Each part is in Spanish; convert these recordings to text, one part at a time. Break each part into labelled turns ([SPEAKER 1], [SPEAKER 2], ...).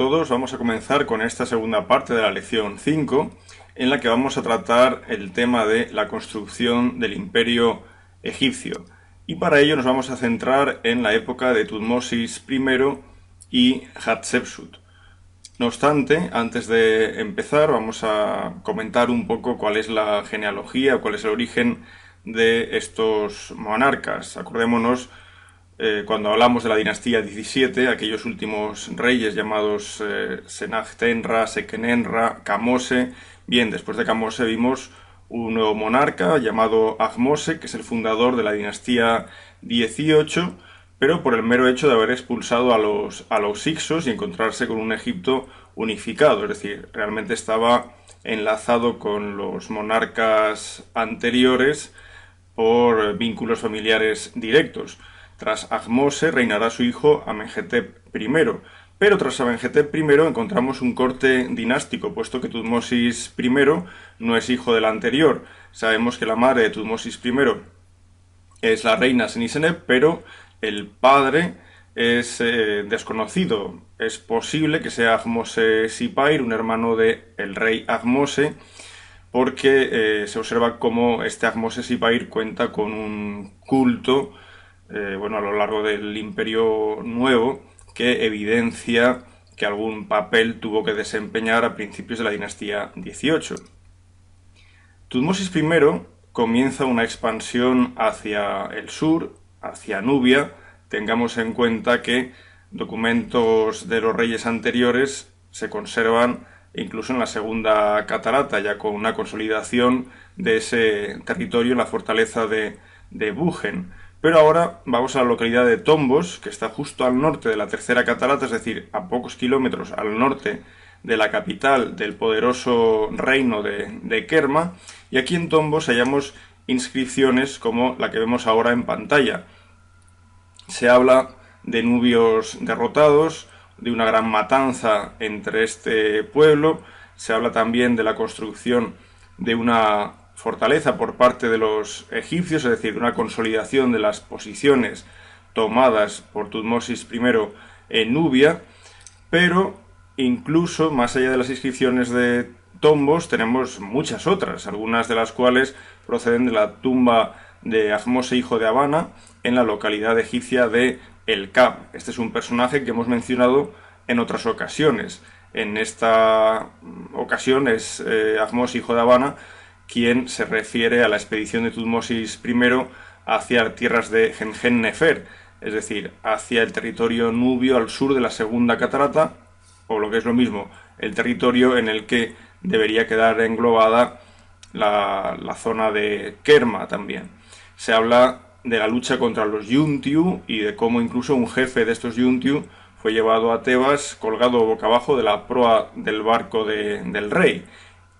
[SPEAKER 1] todos, vamos a comenzar con esta segunda parte de la lección 5, en la que vamos a tratar el tema de la construcción del imperio egipcio. Y para ello nos vamos a centrar en la época de Tutmosis I y Hatshepsut. No obstante, antes de empezar vamos a comentar un poco cuál es la genealogía, cuál es el origen de estos monarcas. Acordémonos cuando hablamos de la dinastía 17, aquellos últimos reyes llamados Senachtenra, Sekenenra, Kamose. Bien, después de Kamose vimos un nuevo monarca llamado Ahmose, que es el fundador de la dinastía 18, pero por el mero hecho de haber expulsado a los hicsos y encontrarse con un Egipto unificado, es decir, realmente estaba enlazado con los monarcas anteriores por vínculos familiares directos. Tras Ahmose reinará su hijo Amenhotep I, pero tras Amenhotep I encontramos un corte dinástico, puesto que Tutmosis I no es hijo del anterior. Sabemos que la madre de Tutmosis I es la reina Senisenep, pero el padre es desconocido. Es posible que sea Ahmose Sipair, un hermano del rey Ahmose, porque se observa cómo este Ahmose Sipair cuenta con un culto a lo largo del Imperio Nuevo, que evidencia que algún papel tuvo que desempeñar a principios de la dinastía 18. Tutmosis I comienza una expansión hacia el sur, hacia Nubia. Tengamos en cuenta que documentos de los reyes anteriores se conservan incluso en la segunda catarata, ya con una consolidación de ese territorio en la fortaleza de Bugen. Pero ahora vamos a la localidad de Tombos, que está justo al norte de la tercera catarata, es decir, a pocos kilómetros al norte de la capital del poderoso reino de Kerma, y aquí en Tombos hallamos inscripciones como la que vemos ahora en pantalla. Se habla de nubios derrotados, de una gran matanza entre este pueblo, se habla también de la construcción de una fortaleza por parte de los egipcios, es decir, una consolidación de las posiciones tomadas por Tutmosis I en Nubia, pero incluso más allá de las inscripciones de Tombos tenemos muchas otras, algunas de las cuales proceden de la tumba de Ahmose, hijo de Habana, en la localidad egipcia de El Kab. Este es un personaje que hemos mencionado en otras ocasiones. En esta ocasión es Ahmose, hijo de Habana, quien se refiere a la expedición de Tutmosis I hacia tierras de Gengen-Nefer, es decir, hacia el territorio nubio al sur de la segunda catarata, o lo que es lo mismo, el territorio en el que debería quedar englobada la zona de Kerma también. Se habla de la lucha contra los Yuntiu y de cómo incluso un jefe de estos Yuntiu fue llevado a Tebas colgado boca abajo de la proa del barco del rey.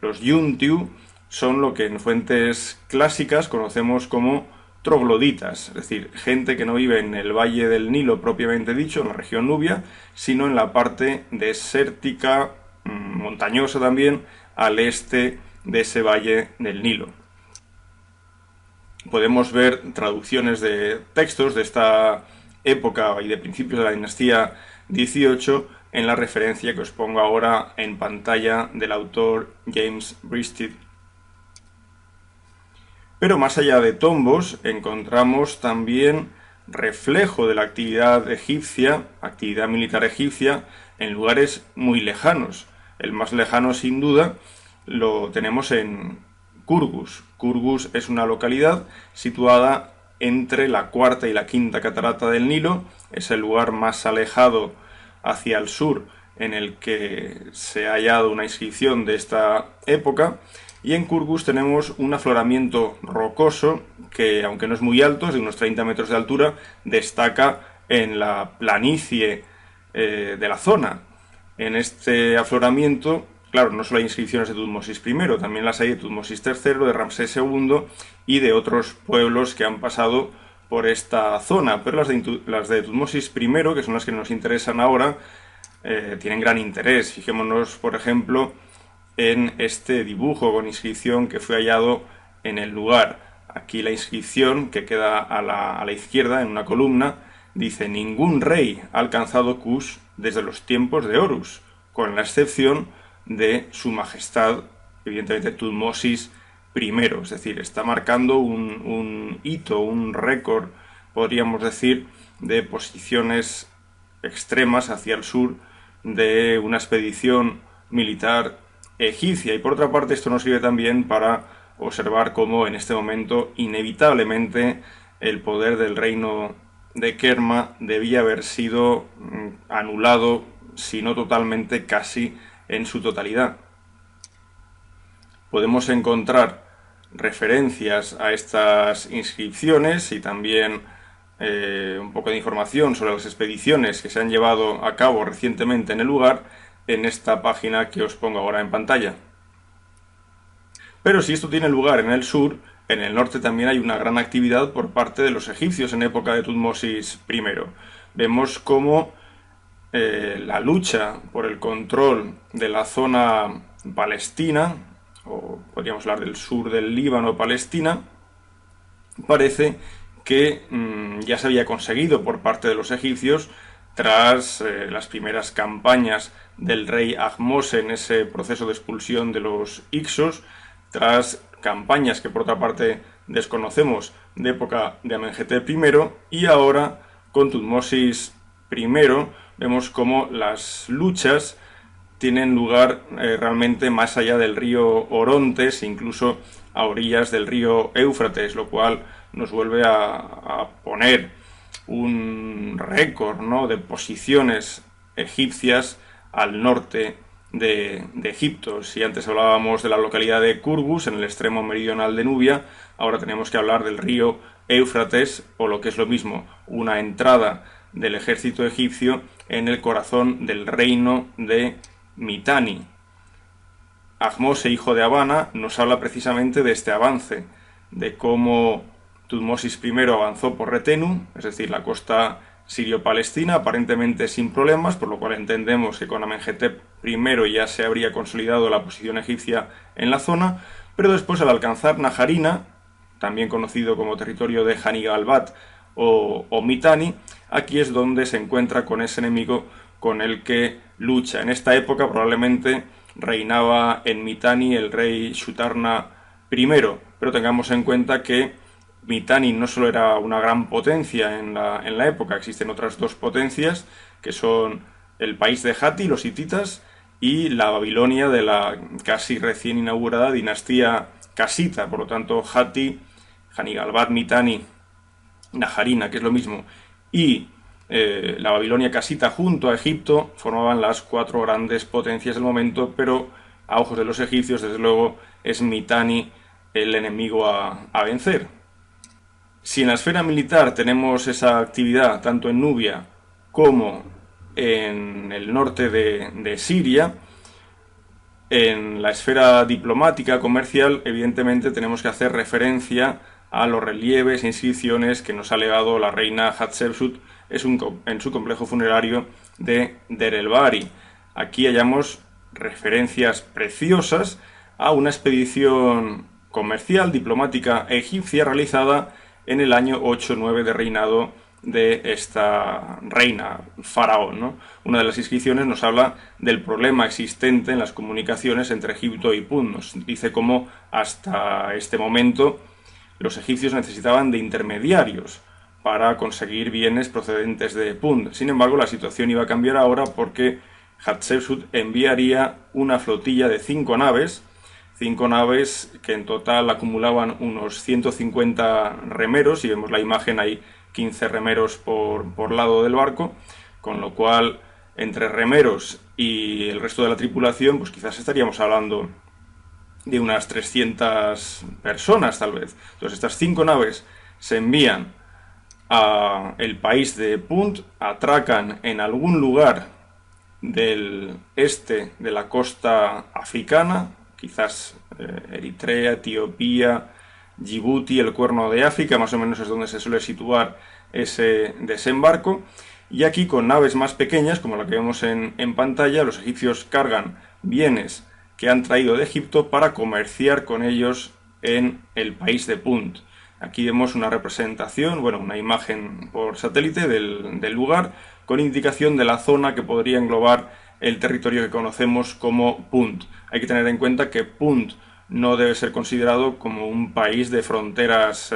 [SPEAKER 1] Los Yuntiu son lo que en fuentes clásicas conocemos como trogloditas, es decir, gente que no vive en el valle del Nilo propiamente dicho, en la región nubia, sino en la parte desértica, montañosa también, al este de ese valle del Nilo. Podemos ver traducciones de textos de esta época y de principios de la dinastía 18 en la referencia que os pongo ahora en pantalla del autor James Bristed. Pero más allá de Tombos encontramos también reflejo de la actividad egipcia, actividad militar egipcia, en lugares muy lejanos. El más lejano, sin duda, lo tenemos en Kurgus. Kurgus es una localidad situada entre la cuarta y la quinta catarata del Nilo. Es el lugar más alejado hacia el sur en el que se ha hallado una inscripción de esta época. Y en Kurgus tenemos un afloramiento rocoso que, aunque no es muy alto, es de unos 30 metros de altura, destaca en la planicie de la zona. En este afloramiento, claro, no solo hay inscripciones de Tutmosis I, también las hay de Tutmosis III, de Ramsés II y de otros pueblos que han pasado por esta zona, pero las de Tutmosis I, que son las que nos interesan ahora, tienen gran interés. Fijémonos, por ejemplo, en este dibujo con inscripción que fue hallado en el lugar. Aquí la inscripción, que queda a la izquierda en una columna, dice: ningún rey ha alcanzado Kush desde los tiempos de Horus. con la excepción de Su Majestad, evidentemente Tutmosis I, es decir, está marcando un hito, un récord, podríamos decir, de posiciones extremas hacia el sur de una expedición militar egipcia. Y por otra parte, esto nos sirve también para observar cómo en este momento inevitablemente el poder del reino de Kerma debía haber sido anulado, si no totalmente, casi en su totalidad. Podemos encontrar referencias a estas inscripciones y también un poco de información sobre las expediciones que se han llevado a cabo recientemente en el lugar en esta página que os pongo ahora en pantalla. Pero si esto tiene lugar en el sur, en el norte también hay una gran actividad por parte de los egipcios en época de Tutmosis I. Vemos cómo la lucha por el control de la zona palestina, o podríamos hablar del sur del Líbano, Palestina, parece que ya se había conseguido por parte de los egipcios tras las primeras campañas del rey Ahmose en ese proceso de expulsión de los Hicsos, tras campañas que por otra parte desconocemos de época de Amenhotep I, y ahora con Tutmosis I vemos cómo las luchas tienen lugar realmente más allá del río Orontes, incluso a orillas del río Éufrates, lo cual nos vuelve a poner un récord, ¿no?, de posiciones egipcias al norte de Egipto. Si antes hablábamos de la localidad de Kurgus, en el extremo meridional de Nubia, ahora tenemos que hablar del río Éufrates, o lo que es lo mismo, una entrada del ejército egipcio en el corazón del reino de Mitanni. Ahmose, hijo de Abana, nos habla precisamente de este avance, de cómo Tutmosis I avanzó por Retenu, es decir, la costa sirio-palestina, aparentemente sin problemas, por lo cual entendemos que con Amenhotep I ya se habría consolidado la posición egipcia en la zona, pero después, al alcanzar Najarina, también conocido como territorio de Hanigalbat o Mitanni, aquí es donde se encuentra con ese enemigo con el que lucha. En esta época probablemente reinaba en Mitanni el rey Shutarna I, pero tengamos en cuenta que Mitanni no solo era una gran potencia en la época, existen otras dos potencias, que son el país de Hatti, los hititas, y la Babilonia de la casi recién inaugurada dinastía casita. Por lo tanto, Hatti, Hanigalbat, Mitanni, Najarina, que es lo mismo, y la Babilonia casita junto a Egipto formaban las cuatro grandes potencias del momento, pero a ojos de los egipcios, desde luego, es Mitanni el enemigo a vencer. Si en la esfera militar tenemos esa actividad tanto en Nubia como en el norte de Siria, en la esfera diplomática, comercial, evidentemente tenemos que hacer referencia a los relieves e inscripciones que nos ha legado la reina Hatshepsut en su complejo funerario de Der el Bahari. Aquí hallamos referencias preciosas a una expedición comercial, diplomática egipcia realizada en el año 8-9 de reinado de esta reina, faraón, ¿no? Una de las inscripciones nos habla del problema existente en las comunicaciones entre Egipto y Punt. Nos dice cómo hasta este momento los egipcios necesitaban de intermediarios para conseguir bienes procedentes de Punt. Sin embargo, la situación iba a cambiar ahora porque Hatshepsut enviaría una flotilla de 5 naves que en total acumulaban unos 150 remeros, y vemos la imagen, hay 15 remeros por lado del barco, con lo cual entre remeros y el resto de la tripulación pues quizás estaríamos hablando de unas 300 personas tal vez. Entonces estas 5 naves se envían a el país de Punt, atracan en algún lugar del este de la costa africana, quizás Eritrea, Etiopía, Djibouti, el Cuerno de África, más o menos es donde se suele situar ese desembarco. Y aquí, con naves más pequeñas, como la que vemos en pantalla, los egipcios cargan bienes que han traído de Egipto para comerciar con ellos en el país de Punt. Aquí vemos una representación, una imagen por satélite del lugar, con indicación de la zona que podría englobar el territorio que conocemos como Punt. Hay que tener en cuenta que Punt no debe ser considerado como un país de fronteras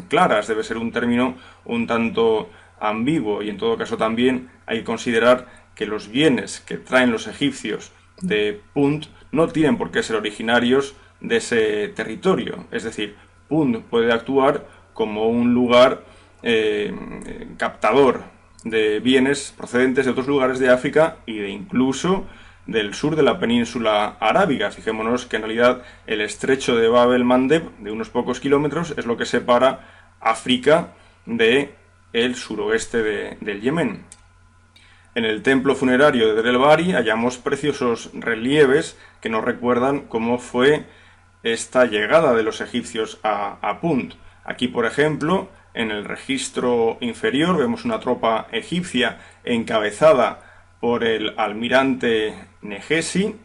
[SPEAKER 1] claras, debe ser un término un tanto ambiguo, y en todo caso también hay que considerar que los bienes que traen los egipcios de Punt no tienen por qué ser originarios de ese territorio. Es decir, Punt puede actuar como un lugar captador de bienes procedentes de otros lugares de África y de incluso del sur de la península arábiga. Fijémonos que en realidad el estrecho de Bab el-Mandeb, de unos pocos kilómetros, es lo que separa África de el suroeste del Yemen. En el templo funerario de Deir el-Bahari hallamos preciosos relieves que nos recuerdan cómo fue esta llegada de los egipcios a Punt. Aquí, por ejemplo, en el registro inferior vemos una tropa egipcia encabezada por el almirante Negesi.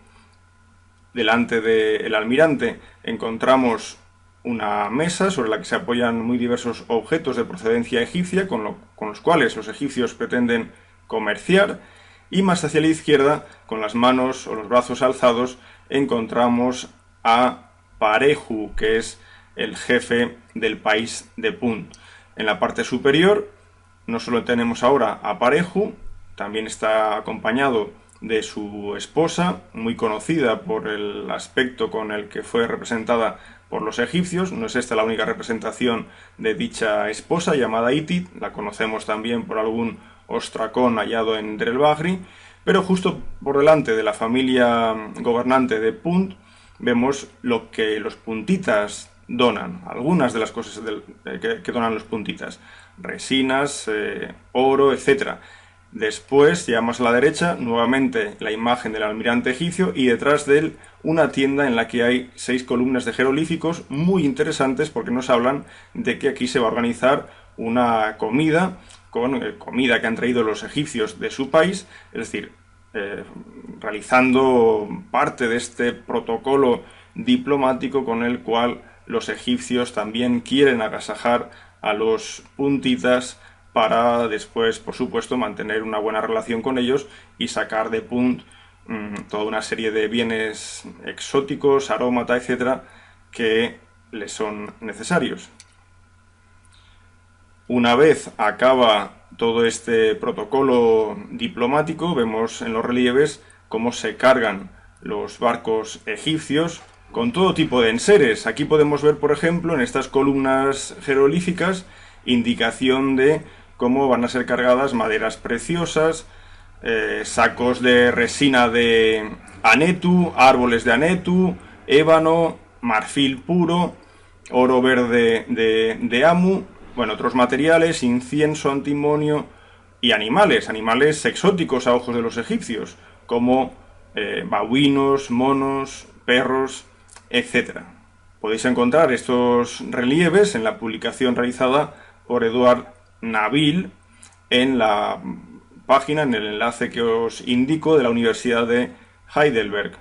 [SPEAKER 1] Delante del almirante encontramos una mesa sobre la que se apoyan muy diversos objetos de procedencia egipcia con los cuales los egipcios pretenden comerciar, y más hacia la izquierda, con las manos o los brazos alzados, encontramos a Pareju, que es el jefe del país de Punt. En la parte superior no solo tenemos ahora a Pareju, también está acompañado de su esposa, muy conocida por el aspecto con el que fue representada por los egipcios. No es esta la única representación de dicha esposa, llamada Itit, la conocemos también por algún ostracón hallado en Deir el-Bahari, pero justo por delante de la familia gobernante de Punt vemos lo que los puntitas donan, algunas de las cosas que donan los puntitas: resinas, oro, etc. Después, ya más a la derecha, nuevamente la imagen del almirante egipcio, y detrás de él una tienda en la que hay 6 columnas de jeroglíficos muy interesantes, porque nos hablan de que aquí se va a organizar una comida, con comida que han traído los egipcios de su país, es decir, realizando parte de este protocolo diplomático con el cual los egipcios también quieren agasajar a los puntitas para después, por supuesto, mantener una buena relación con ellos y sacar de Punt toda una serie de bienes exóticos, arómata, etcétera, que les son necesarios. Una vez acaba todo este protocolo diplomático, vemos en los relieves cómo se cargan los barcos egipcios con todo tipo de enseres. Aquí podemos ver, por ejemplo, en estas columnas jeroglíficas, indicación de cómo van a ser cargadas maderas preciosas, sacos de resina de anetu, árboles de anetu, ébano, marfil puro, oro verde de Amu, bueno, otros materiales, incienso, antimonio y animales exóticos a ojos de los egipcios, como babuinos, monos, perros, etc. Podéis encontrar estos relieves en la publicación realizada por Eduard Nabil en la página, en el enlace que os indico, de la Universidad de Heidelberg.